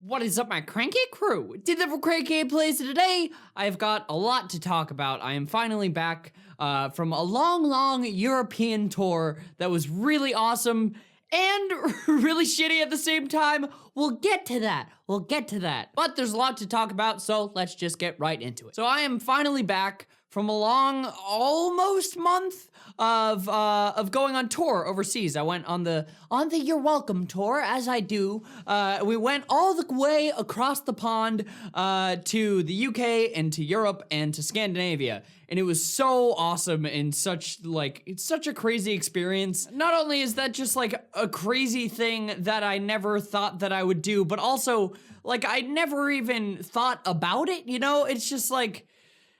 What is up, my cranky crew? Did that for CrankGameplays, and today I've got a lot to talk about. I am finally back from a long European tour that was really awesome and really shitty at the same time. We'll get to that. But there's a lot to talk about, so let's just get right into it. So I am finally back from a long, almost month of going on tour overseas. I went on the You're Welcome tour, as I do. We went all the way across the pond to the UK and to Europe and to Scandinavia. And it was so awesome and it's such a crazy experience. Not only is that just like a crazy thing that I never thought that I would do, but also like I never even thought about it, you know? It's just like,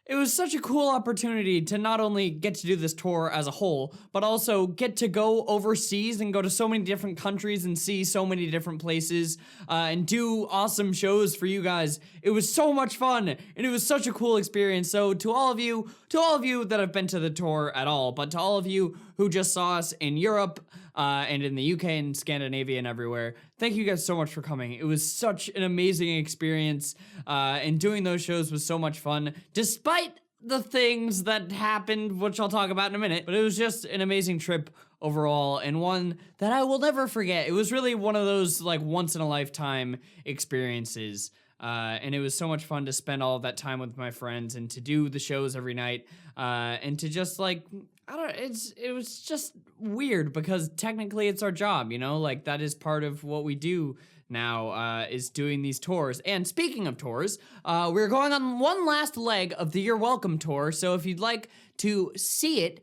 it was such a cool opportunity to not only get to do this tour as a whole, but also get to go overseas and go to so many different countries and see so many different places and do awesome shows for you guys. It was so much fun and it was such a cool experience. So to all of you that have been to the tour at all, but to all of you who just saw us in Europe and in the UK and Scandinavia and everywhere, thank you guys so much for coming. It was such an amazing experience, and doing those shows was so much fun, despite the things that happened, which I'll talk about in a minute. But it was just an amazing trip overall, and one that I will never forget. It was really one of those like once-in-a-lifetime experiences. And it was so much fun to spend all of that time with my friends and to do the shows every night, and to just like, it was just weird because technically it's our job, you know, like that is part of what we do now, is doing these tours. And speaking of tours, we're going on one last leg of the You're Welcome tour. So if you'd like to see it,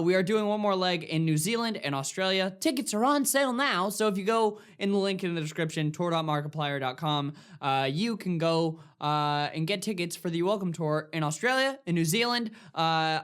we are doing one more leg in New Zealand and Australia. Tickets are on sale now, so if you go in the link in the description, tour.markiplier.com, you can go and get tickets for the You're Welcome tour in Australia, in New Zealand,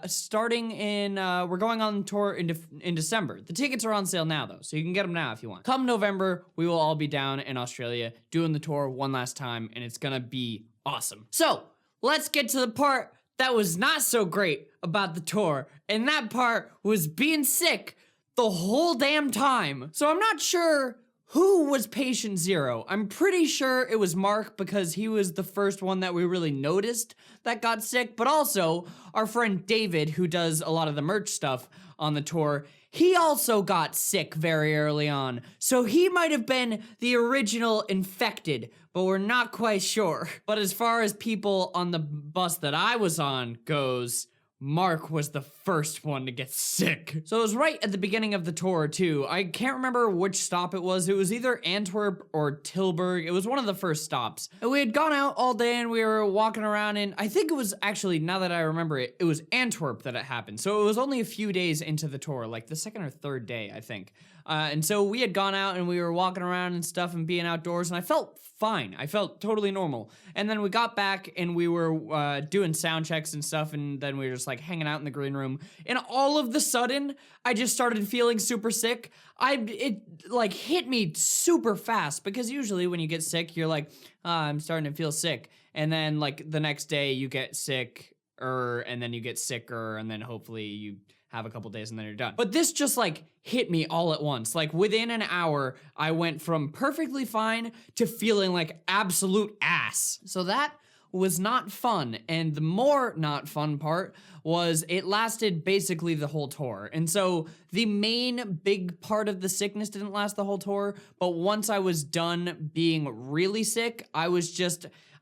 starting in, we're going on tour in December. The tickets are on sale now, though, so you can get them now if you want. Come November, we will all be down in Australia doing the tour one last time, and it's gonna be awesome. So, let's get to the part that was not so great about the tour, and that part was being sick the whole damn time. So I'm not sure who was patient zero. I'm pretty sure it was Mark because he was the first one that we really noticed that got sick, but also our friend David, who does a lot of the merch stuff on the tour, he also got sick very early on. So he might have been the original infected, but we're not quite sure. But as far as people on the bus that I was on goes, Mark was the first one to get sick. So it was right at the beginning of the tour too. I can't remember which stop it was. It was either Antwerp or Tilburg. It was one of the first stops. And we had gone out all day and we were walking around, and I think it was actually, now that I remember it, it was Antwerp that it happened. So it was only a few days into the tour, like the second or third day, I think. And so we had gone out and we were walking around and stuff and being outdoors, and I felt fine. I felt totally normal. And then we got back and we were doing sound checks and stuff, and then we were just like hanging out in the green room. And all of the sudden, I just started feeling super sick. It like hit me super fast, because usually when you get sick, you're like, I'm starting to feel sick. And then like the next day you get sick, and then you get sicker, and then hopefully you have a couple days and then you're done. But this just like hit me all at once. Like within an hour, I went from perfectly fine to feeling like absolute ass. So that was not fun. And the more not fun part was it lasted basically the whole tour. And so the main big part of the sickness didn't last the whole tour, but once I was done being really sick, I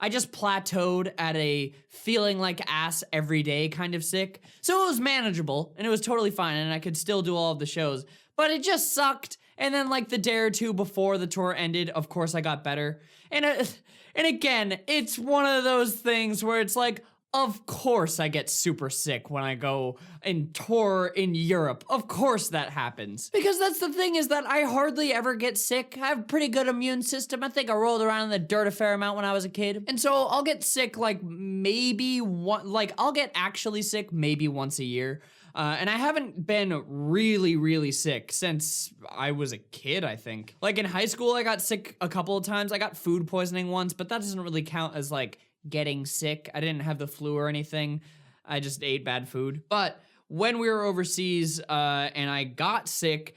just plateaued at a feeling like ass every day kind of sick. So it was manageable and it was totally fine and I could still do all of the shows, but it just sucked. And then like the day or two before the tour ended, of course I got better. And again, it's one of those things where it's like, of course I get super sick when I go and tour in Europe. Of course that happens. Because that's the thing, is that I hardly ever get sick. I have a pretty good immune system. I think I rolled around in the dirt a fair amount when I was a kid. And so I'll get sick like I'll get actually sick maybe once a year. And I haven't been really sick since I was a kid, I think. Like in high school, I got sick a couple of times. I got food poisoning once, but that doesn't really count as like getting sick. I didn't have the flu or anything. I just ate bad food. But when we were overseas and I got sick,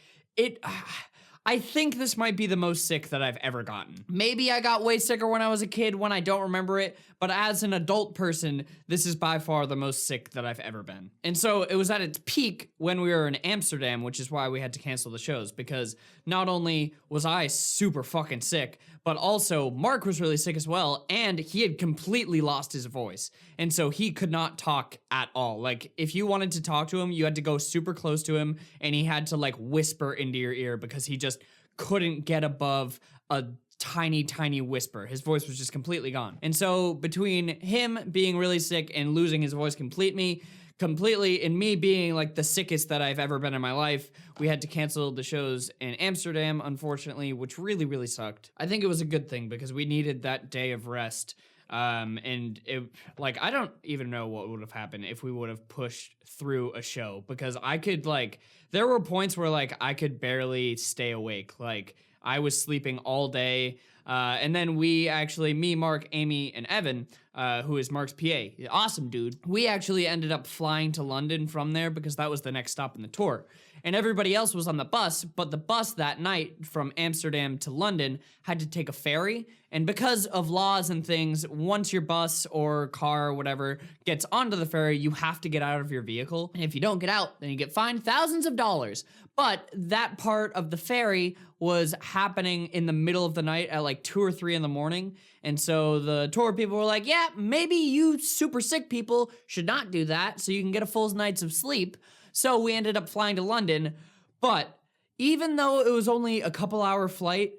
I think this might be the most sick that I've ever gotten. Maybe I got way sicker when I was a kid when I don't remember it, but as an adult person, this is by far the most sick that I've ever been. And so it was at its peak when we were in Amsterdam, which is why we had to cancel the shows, because not only was I super fucking sick, but also Mark was really sick as well, and he had completely lost his voice. And so he could not talk at all. Like, if you wanted to talk to him, you had to go super close to him, and he had to like whisper into your ear because he just couldn't get above a tiny whisper. His voice was just completely gone. And so between him being really sick and losing his voice completely, and me being like the sickest that I've ever been in my life, we had to cancel the shows in Amsterdam, unfortunately, which really sucked. I think it was a good thing because we needed that day of rest. And it, like, I don't even know what would have happened if we would have pushed through a show, because I could, like, there were points where like I could barely stay awake. Like, I was sleeping all day. And then we actually, me, Mark, Amy, and Evan, who is Mark's PA, awesome dude, we actually ended up flying to London from there because that was the next stop in the tour. And everybody else was on the bus, but the bus that night from Amsterdam to London had to take a ferry. And because of laws and things, once your bus or car or whatever gets onto the ferry, you have to get out of your vehicle. And if you don't get out, then you get fined thousands of dollars. But that part of the ferry was happening in the middle of the night at like 2 or 3 in the morning. And so the tour people were like, yeah, maybe you super sick people should not do that so you can get a full night's of sleep. So we ended up flying to London. But even though it was only a couple-hour flight,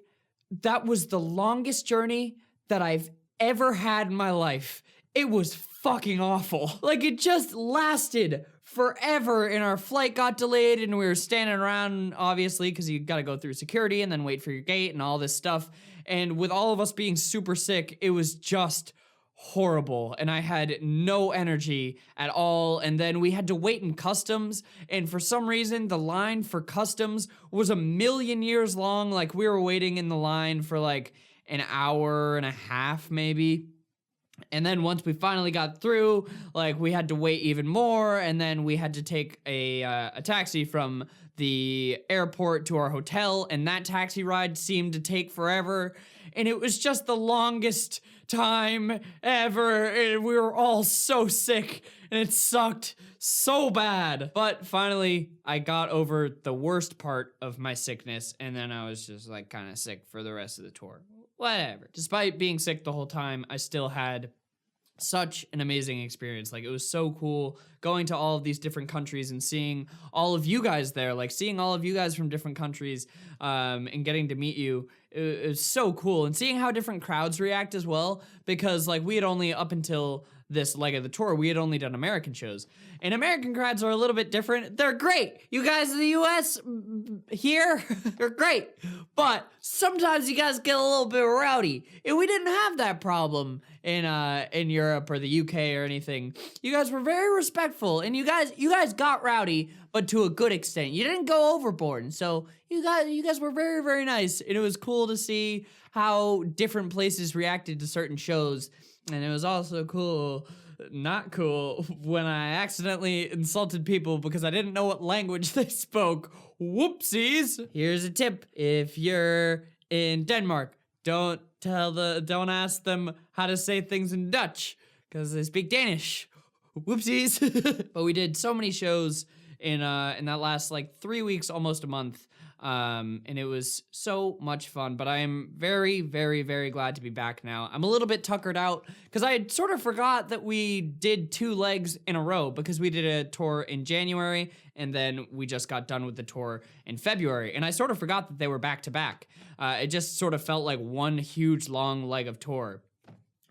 that was the longest journey that I've ever had in my life. It was fucking awful. Like, it just lasted forever, and our flight got delayed, and we were standing around, obviously, because you gotta go through security and then wait for your gate and all this stuff. And with all of us being super sick, it was just horrible, and I had no energy at all. And then we had to wait in customs, and for some reason the line for customs was 1,000,000 years long. Like, we were waiting in the line for like an hour and a half maybe. And then once we finally got through, like, we had to wait even more, and then we had to take a taxi from the airport to our hotel, and that taxi ride seemed to take forever, and it was just the longest time ever, and we were all so sick, and it sucked so bad. But finally, I got over the worst part of my sickness, and then I was just like kind of sick for the rest of the tour. Whatever. Despite being sick the whole time, I still had such an amazing experience. Like, it was so cool going to all of these different countries and seeing all of you guys there, like seeing all of you guys from different countries, and getting to meet you. It was so cool, and seeing how different crowds react as well, because like we had only, up until this leg of the tour, we had only done American shows, and American crowds are a little bit different. They're great. You guys in the US here are great, but sometimes you guys get a little bit rowdy, and we didn't have that problem in Europe or the UK or anything. You guys were very respectful, and you guys got rowdy, but to a good extent. You didn't go overboard, and so you guys were very nice, and it was cool to see how different places reacted to certain shows. And it was also cool, not cool, when I accidentally insulted people because I didn't know what language they spoke. Whoopsies. Here's a tip. If you're in Denmark, don't ask them how to say things in Dutch, because they speak Danish. Whoopsies. But we did so many shows in that last like 3 weeks, almost a month. And it was so much fun, but I am very glad to be back now. I'm a little bit tuckered out because I had sort of forgot that we did 2 legs in a row, because we did a tour in January and then we just got done with the tour in February, and I sort of forgot that they were back to back. It just sort of felt like one huge long leg of tour.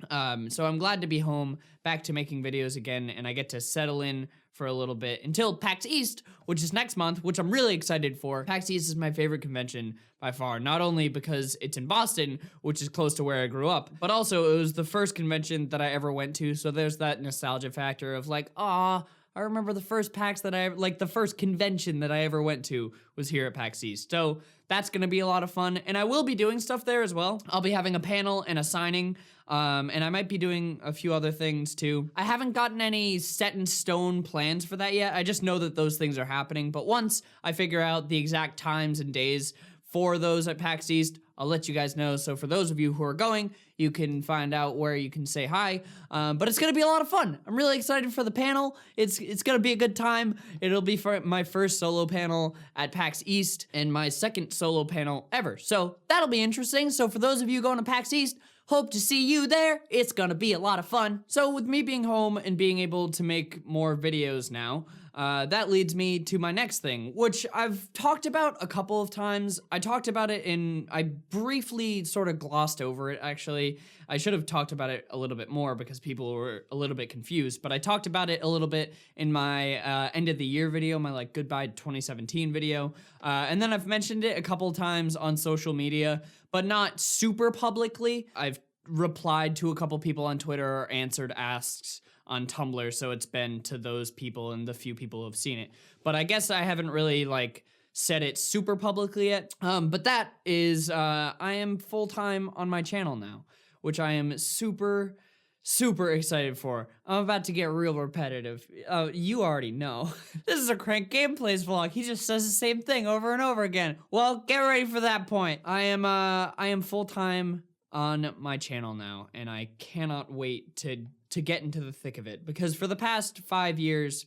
So I'm glad to be home, back to making videos again, and I get to settle in for a little bit until PAX East, which is next month, which I'm really excited for. PAX East is my favorite convention by far, not only because it's in Boston, which is close to where I grew up, but also it was the first convention that I ever went to, so there's that nostalgia factor of like, I remember the first PAX the first convention that I ever went to was here at PAX East. So that's gonna be a lot of fun, and I will be doing stuff there as well. I'll be having a panel and a signing, and I might be doing a few other things too. I haven't gotten any set in stone plans for that yet. I just know that those things are happening, but once I figure out the exact times and days for those at PAX East. I'll let you guys know. So for those of you who are going, you can find out where you can say hi. But it's gonna be a lot of fun. I'm really excited for the panel. It's gonna be a good time. It'll be for my first solo panel at PAX East and my second solo panel ever. So that'll be interesting. So for those of you going to PAX East, hope to see you there. It's gonna be a lot of fun. So with me being home and being able to make more videos now, that leads me to my next thing, which I've talked about a couple of times. I talked about it I briefly sort of glossed over it, actually. I should have talked about it a little bit more because people were a little bit confused, but I talked about it a little bit in my end of the year video, my like goodbye 2017 video. And then I've mentioned it a couple of times on social media, but not super publicly. I've replied to a couple people on Twitter or answered asks on Tumblr, so it's been to those people and the few people who have seen it. But I guess I haven't really like said it super publicly yet. But that is, I am full-time on my channel now, which I am super excited for. I'm about to get real repetitive. You already know. This is a CrankGameplays vlog. He just says the same thing over and over again. Well, get ready for that point. I am full-time on my channel now, and I cannot wait to get into the thick of it, because for the past 5 years,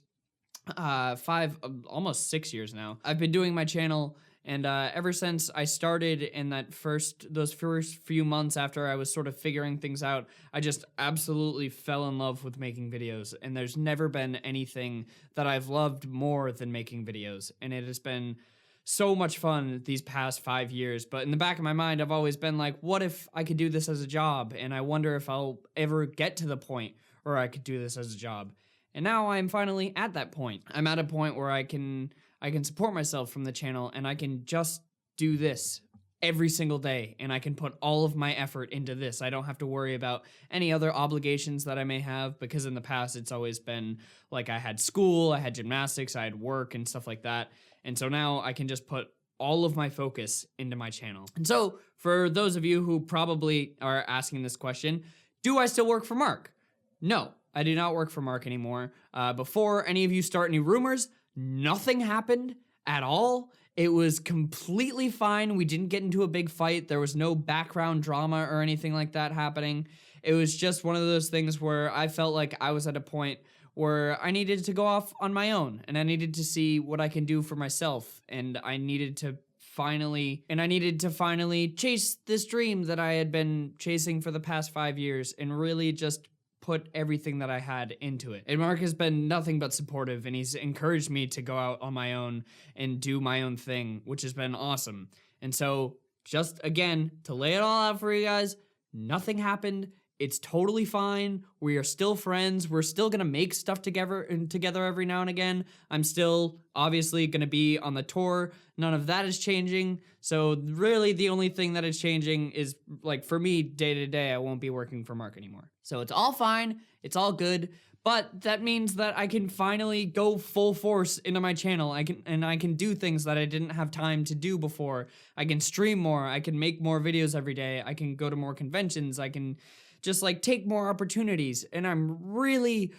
almost 6 years now, I've been doing my channel, and ever since I started in those first few months after I was sort of figuring things out, I just absolutely fell in love with making videos, and there's never been anything that I've loved more than making videos, and it has been so much fun these past 5 years. But in the back of my mind, I've always been like, what if I could do this as a job? And I wonder if I'll ever get to the point where I could do this as a job. And now I'm finally at that point. I'm at a point where I can support myself from the channel, and I can just do this every single day, and I can put all of my effort into this. I don't have to worry about any other obligations that I may have, because in the past it's always been like I had school, I had gymnastics, I had work and stuff like that. And so now I can just put all of my focus into my channel. And so for those of you who probably are asking this question, do I still work for Mark? No, I do not work for Mark anymore. Before any of you start any rumors, nothing happened at all. It was completely fine. We didn't get into a big fight. There was no background drama or anything like that happening. It was just one of those things where I felt like I was at a point where I needed to go off on my own, and I needed to see what I can do for myself, and I needed to finally chase this dream that I had been chasing for the past 5 years, and really just put everything that I had into it. And Mark has been nothing but supportive, and he's encouraged me to go out on my own and do my own thing, which has been awesome. And so, just again, to lay it all out for you guys, nothing happened. It's totally fine. We are still friends. We're still gonna make stuff together every now and again. I'm still obviously gonna be on the tour. None of that is changing. So really the only thing that is changing is, like, for me, day to day, I won't be working for Mark anymore. So it's all fine. It's all good. But that means that I can finally go full force into my channel. I can do things that I didn't have time to do before. I can stream more. I can make more videos every day. I can go to more conventions. I can just like take more opportunities, and I'm really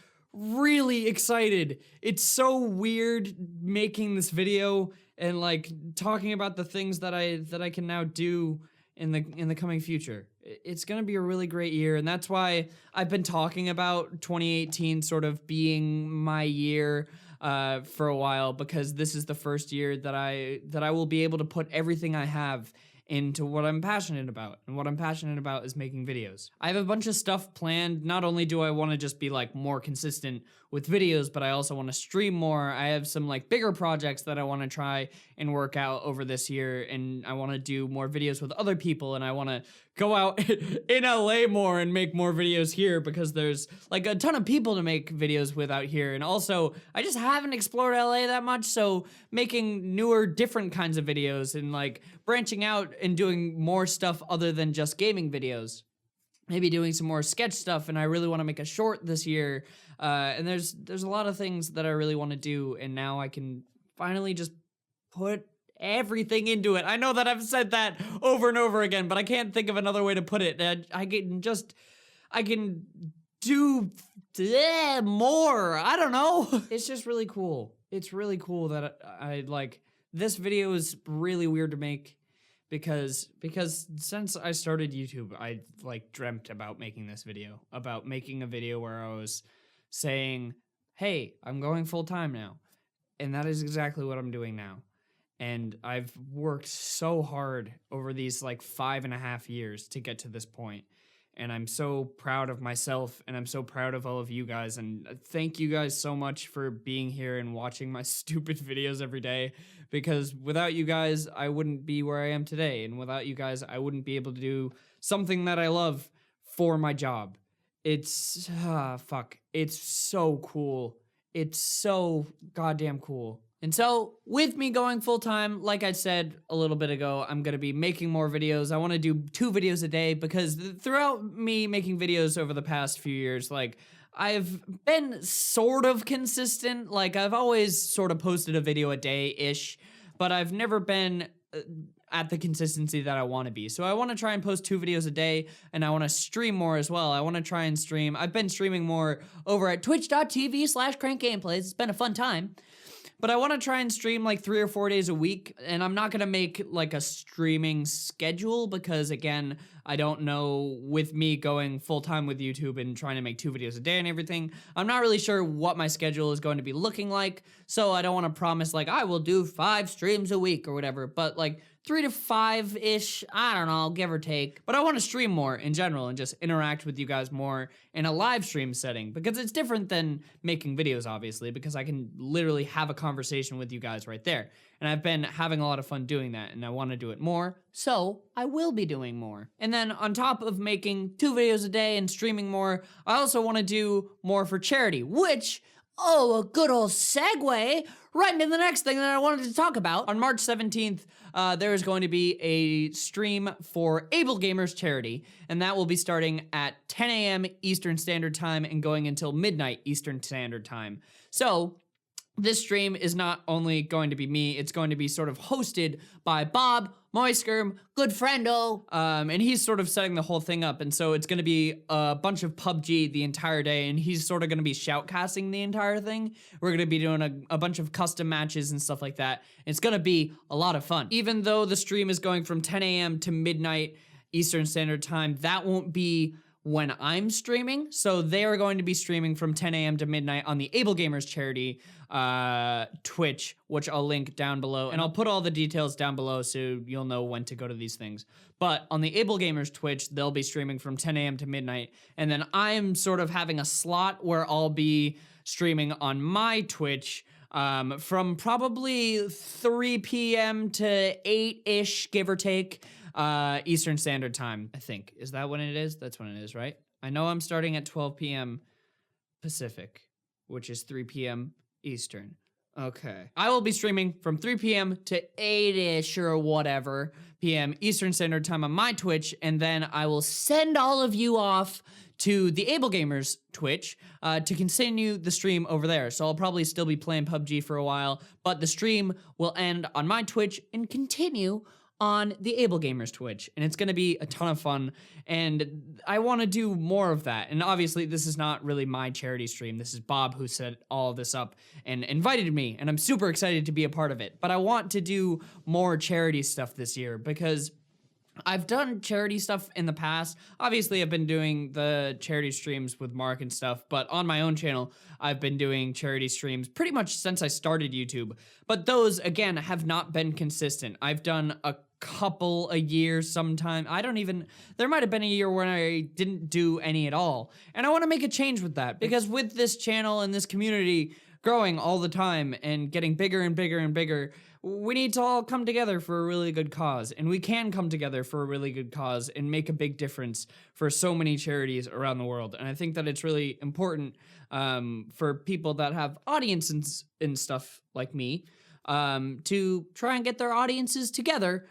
excited. It's so weird making this video and like talking about the things that I can now do in the coming future. It's gonna be a really great year, and that's why I've been talking about 2018 sort of being my year for a while, because this is the first year that I will be able to put everything I have into what I'm passionate about, and what I'm passionate about is making videos. I have a bunch of stuff planned. Not only do I want to just be like more consistent with videos, but I also want to stream more. I have some like bigger projects that I want to try and work out over this year, and I want to do more videos with other people, and I want to go out in LA more and make more videos here, because there's like a ton of people to make videos with out here. And also, I just haven't explored LA that much, so making newer, different kinds of videos and like branching out and doing more stuff other than just gaming videos. Maybe doing some more sketch stuff, and I really want to make a short this year. And there's a lot of things that I really want to do, and now I can finally just put everything into it. I know that I've said that over and over again, but I can't think of another way to put it. I can do more. I don't know. It's just really cool. It's really cool that I like, this video is really weird to make, because since I started YouTube, I like dreamt about making this video, about making a video where I was saying, hey, I'm going full time now. And that is exactly what I'm doing now. And I've worked so hard over these like 5.5 years to get to this point. And I'm so proud of myself, and I'm so proud of all of you guys. And thank you guys so much for being here and watching my stupid videos every day. Because without you guys, I wouldn't be where I am today. And without you guys, I wouldn't be able to do something that I love for my job. It's, it's so cool. It's so goddamn cool. And so, with me going full time, like I said a little bit ago, I'm gonna be making more videos. I wanna do 2 videos a day because throughout me making videos over the past few years, like, I've been sort of consistent. Like, I've always sort of posted a video a day-ish, but I've never been at the consistency that I want to be. So I want to try and post 2 videos a day, and I want to stream more as well. I want to try and stream. I've been streaming more over at twitch.tv/CrankGameplays. It's been a fun time. But I want to try and stream like 3 or 4 days a week, and I'm not going to make like a streaming schedule because, again, I don't know, with me going full-time with YouTube and trying to make 2 videos a day and everything, I'm not really sure what my schedule is going to be looking like, so I don't want to promise like I will do 5 streams a week or whatever, but like 3 to 5-ish, I don't know, give or take. But I want to stream more in general and just interact with you guys more in a live stream setting, because it's different than making videos, obviously, because I can literally have a conversation with you guys right there. And I've been having a lot of fun doing that, and I want to do it more, so I will be doing more. And then on top of making 2 videos a day and streaming more, I also want to do more for charity, which, oh, a good old segue right into the next thing that I wanted to talk about. On March 17th, there is going to be a stream for Able Gamers charity, and that will be starting at 10 a.m. Eastern Standard Time and going until midnight Eastern Standard Time. So this stream is not only going to be me, it's going to be sort of hosted by Bob Moiskerm, good friendo, and he's sort of setting the whole thing up, and so it's going to be a bunch of PUBG the entire day, and he's sort of going to be shoutcasting the entire thing. We're going to be doing a bunch of custom matches and stuff like that. It's going to be a lot of fun. Even though the stream is going from 10 a.m. to midnight Eastern Standard Time, that won't be when I'm streaming, so they are going to be streaming from 10 a.m. to midnight on the Able Gamers charity Twitch, which I'll link down below, and I'll put all the details down below so you'll know when to go to these things. But on the Able Gamers Twitch, they'll be streaming from 10 a.m. to midnight, and then I'm sort of having a slot where I'll be streaming on my Twitch from probably 3 p.m. to 8-ish, give or take, Eastern Standard Time, I think. Is that when it is? That's when it is, right? I know I'm starting at 12 p.m. Pacific, which is 3 p.m. Eastern. Okay. I will be streaming from 3 p.m. to 8-ish or whatever p.m. Eastern Standard Time on my Twitch, and then I will send all of you off to the Able Gamers Twitch to continue the stream over there. So I'll probably still be playing PUBG for a while, but the stream will end on my Twitch and continue on the Able Gamers Twitch, and it's gonna be a ton of fun, and I want to do more of that. And obviously this is not really my charity stream, this is Bob who set all of this up and invited me, and I'm super excited to be a part of it. But I want to do more charity stuff this year because I've done charity stuff in the past. Obviously, I've been doing the charity streams with Mark and stuff, but on my own channel, I've been doing charity streams pretty much since I started YouTube. But those, again, have not been consistent. I've done a couple a year sometime. There might have been a year when I didn't do any at all. And I want to make a change with that, because with this channel and this community growing all the time and getting bigger and bigger and bigger, we need to all come together for a really good cause, and we can come together for a really good cause and make a big difference for so many charities around the world. And I think that it's really important for people that have audiences and stuff like me to try and get their audiences together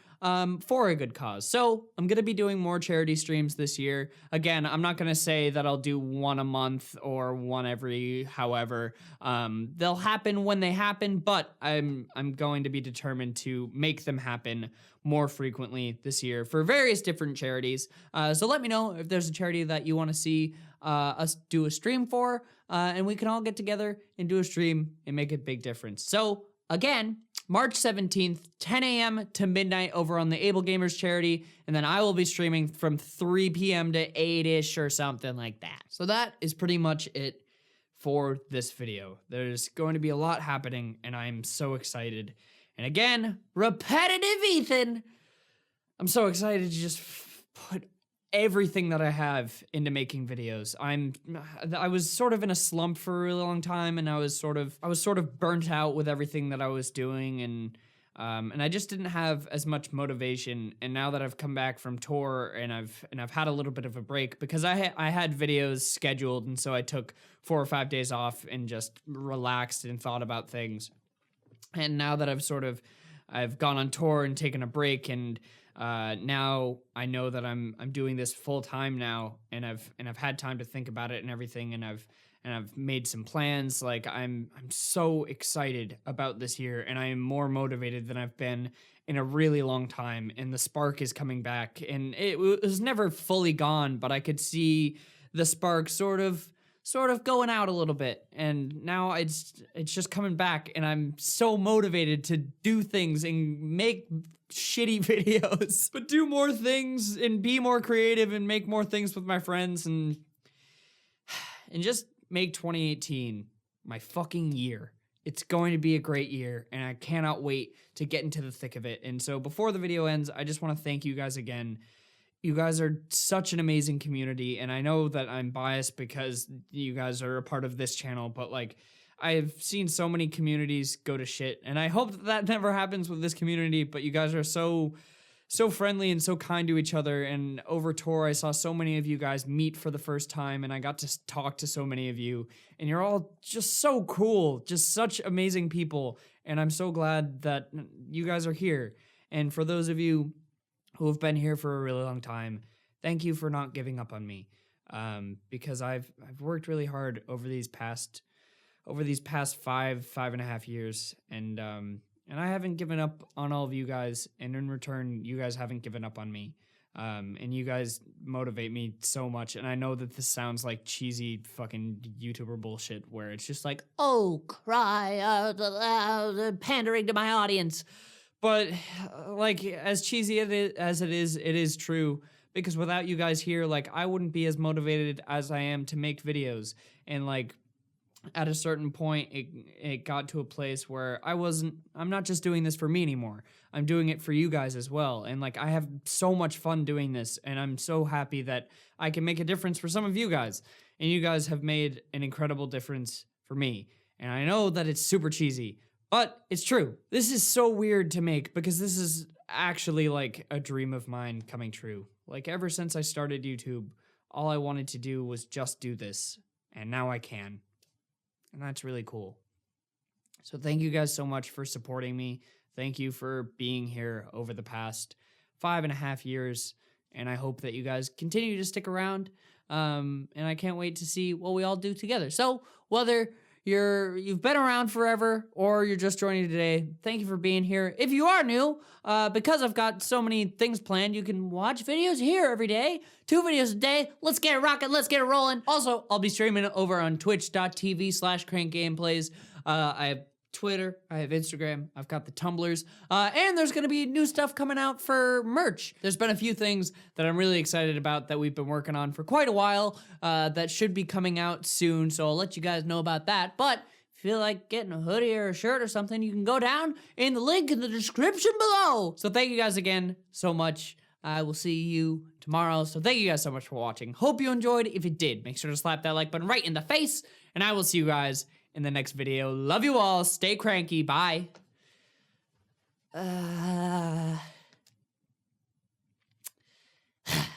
for a good cause. So I'm gonna be doing more charity streams this year. Again, I'm not gonna say that I'll do one a month or one every however. They'll happen when they happen, but I'm going to be determined to make them happen more frequently this year for various different charities. So let me know if there's a charity that you want to see us do a stream for, and we can all get together and do a stream and make a big difference. So again, March 17th, 10 a.m. to midnight over on the Able Gamers charity, and then I will be streaming from 3 p.m. to 8-ish or something like that. So that is pretty much it for this video. There's going to be a lot happening, and I'm so excited. And again, repetitive Ethan, I'm so excited to just put everything that I have into making videos. I was sort of in a slump for a really long time, and I was sort of burnt out with everything that I was doing, and I just didn't have as much motivation. And now that I've come back from tour and I've had a little bit of a break because I had videos scheduled, and so I took 4 or 5 days off and just relaxed and thought about things. And now that I've gone on tour and taken a break, and now I know that I'm doing this full time now, and I've had time to think about it and everything, and I've made some plans. Like I'm so excited about this year, and I am more motivated than I've been in a really long time, and the spark is coming back, and it was never fully gone, but I could see the spark sort of going out a little bit, and now it's just coming back, and I'm so motivated to do things and make shitty videos, but do more things and be more creative and make more things with my friends, and just make 2018 my fucking year. It's going to be a great year, and I cannot wait to get into the thick of it. And so before the video ends, I just want to thank you guys again. You guys are such an amazing community, and I know that I'm biased because you guys are a part of this channel, but like, I've seen so many communities go to shit, and I hope that never happens with this community, but you guys are so friendly and so kind to each other. And over tour, I saw so many of you guys meet for the first time, and I got to talk to so many of you, and you're all just so cool, just such amazing people, and I'm so glad that you guys are here. And for those of you who have been here for a really long time, thank you for not giving up on me, because I've worked really hard over these past 5.5 years, and I haven't given up on all of you guys, and in return, you guys haven't given up on me, and you guys motivate me so much. And I know that this sounds like cheesy fucking YouTuber bullshit, where it's just like, oh, cry, pandering to my audience. But like, as cheesy as it is true, because without you guys here, like, I wouldn't be as motivated as I am to make videos. And like, at a certain point, it got to a place where I'm not just doing this for me anymore. I'm doing it for you guys as well. And like, I have so much fun doing this, and I'm so happy that I can make a difference for some of you guys. And you guys have made an incredible difference for me. And I know that it's super cheesy, but it's true. This is so weird to make, because this is actually like a dream of mine coming true. Like, ever since I started YouTube, all I wanted to do was just do this, and now I can. And that's really cool. So thank you guys so much for supporting me. Thank you for being here over the past 5.5 years. And I hope that you guys continue to stick around. And I can't wait to see what we all do together. So whether you've been around forever or you're just joining today, thank you for being here. If you are new, because I've got so many things planned, you can watch videos here every day. 2 videos a day. Let's get it rocking. Let's get it rolling. Also, I'll be streaming it over on twitch.tv/CrankGameplays. I have Twitter, I have Instagram, I've got the Tumblrs, and there's gonna be new stuff coming out for merch. There's been a few things that I'm really excited about that we've been working on for quite a while, that should be coming out soon, so I'll let you guys know about that. But if you feel like getting a hoodie or a shirt or something, you can go down in the link in the description below. So thank you guys again so much. I will see you tomorrow, so thank you guys so much for watching. Hope you enjoyed. If you did, make sure to slap that like button right in the face, and I will see you guys in the next video. Love you all. Stay cranky. Bye.